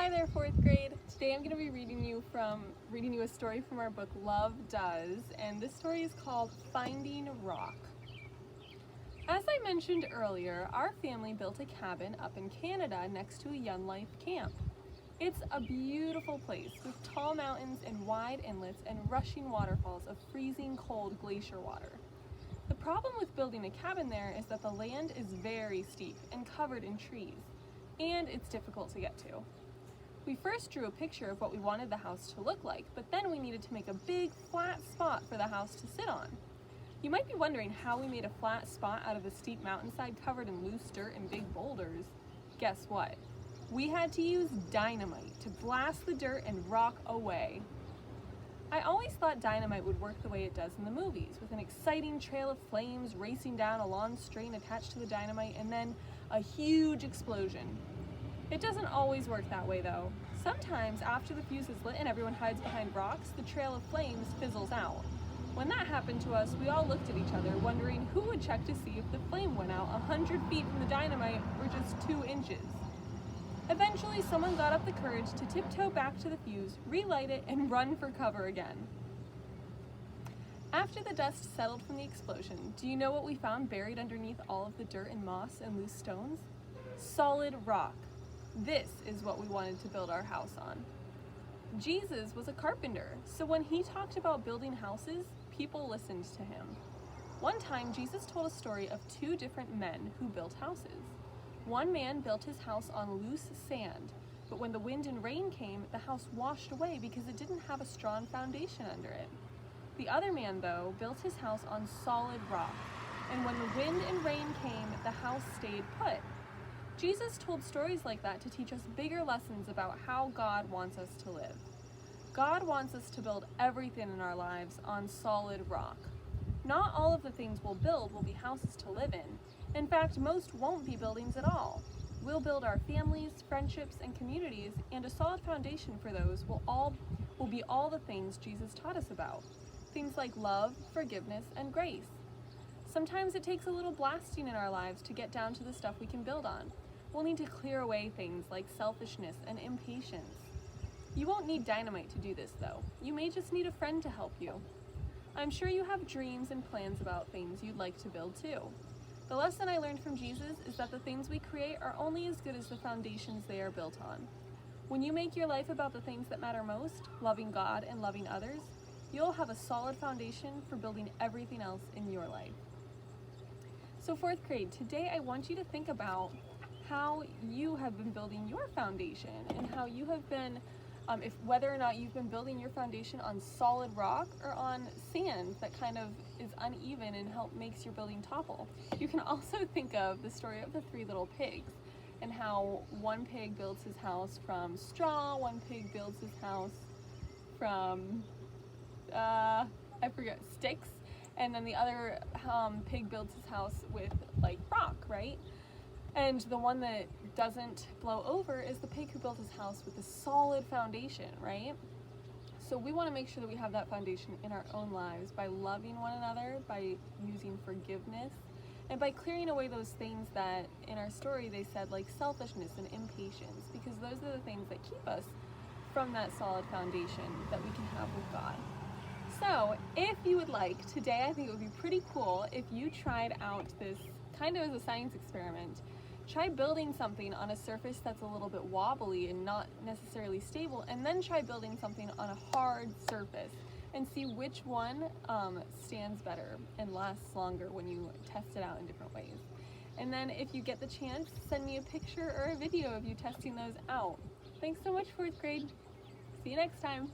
Hi there, fourth grade. Today I'm going to be reading you a story from our book Love Does, and this story is called Finding Rock. As I mentioned earlier, our family built a cabin up in Canada next to a Young Life camp. It's a beautiful place with tall mountains and wide inlets and rushing waterfalls of freezing cold glacier water. The problem with building a cabin there is that the land is very steep and covered in trees, and it's difficult to get to. We first drew a picture of what we wanted the house to look like, but then we needed to make a big flat spot for the house to sit on. You might be wondering how we made a flat spot out of a steep mountainside covered in loose dirt and big boulders. Guess what? We had to use dynamite to blast the dirt and rock away. I always thought dynamite would work the way it does in the movies, with an exciting trail of flames racing down a long string attached to the dynamite and then a huge explosion. It doesn't always work that way though. Sometimes after the fuse is lit and everyone hides behind rocks, the trail of flames fizzles out. When that happened to us, we all looked at each other wondering who would check to see if the flame went out 100 feet from the dynamite or just 2 inches. Eventually someone got up the courage to tiptoe back to the fuse, relight it, and run for cover again. After the dust settled from the explosion, do you know what we found buried underneath all of the dirt and moss and loose stones? Solid rock. This is what we wanted to build our house on. Jesus was a carpenter, so when he talked about building houses, people listened to him. One time, Jesus told a story of 2 different men who built houses. One man built his house on loose sand, but when the wind and rain came, the house washed away because it didn't have a strong foundation under it. The other man, though, built his house on solid rock, and when the wind and rain came, the house stayed put. Jesus told stories like that to teach us bigger lessons about how God wants us to live. God wants us to build everything in our lives on solid rock. Not all of the things we'll build will be houses to live in. In fact, most won't be buildings at all. We'll build our families, friendships, and communities, and a solid foundation for those will be all the things Jesus taught us about. Things like love, forgiveness, and grace. Sometimes it takes a little blasting in our lives to get down to the stuff we can build on. We'll need to clear away things like selfishness and impatience. You won't need dynamite to do this though. You may just need a friend to help you. I'm sure you have dreams and plans about things you'd like to build too. The lesson I learned from Jesus is that the things we create are only as good as the foundations they are built on. When you make your life about the things that matter most, loving God and loving others, you'll have a solid foundation for building everything else in your life. So 4th grade, today I want you to think about how you have been building your foundation and how you have been, whether or not you've been building your foundation on solid rock or on sand that kind of is uneven and makes your building topple. You can also think of the story of the 3 little pigs and how one pig builds his house from straw, one pig builds his house from, sticks, and then the other pig builds his house with like rock, right? And the one that doesn't blow over is the pig who built his house with a solid foundation, right? So we want to make sure that we have that foundation in our own lives by loving one another, by using forgiveness, and by clearing away those things that in our story they said like selfishness and impatience, because those are the things that keep us from that solid foundation that we can have with God. So if you would like, today I think it would be pretty cool if you tried out this kind of as a science experiment. Try building something on a surface that's a little bit wobbly and not necessarily stable, and then try building something on a hard surface and see which one stands better and lasts longer when you test it out in different ways. And then if you get the chance, send me a picture or a video of you testing those out. Thanks so much, 4th grade. See you next time.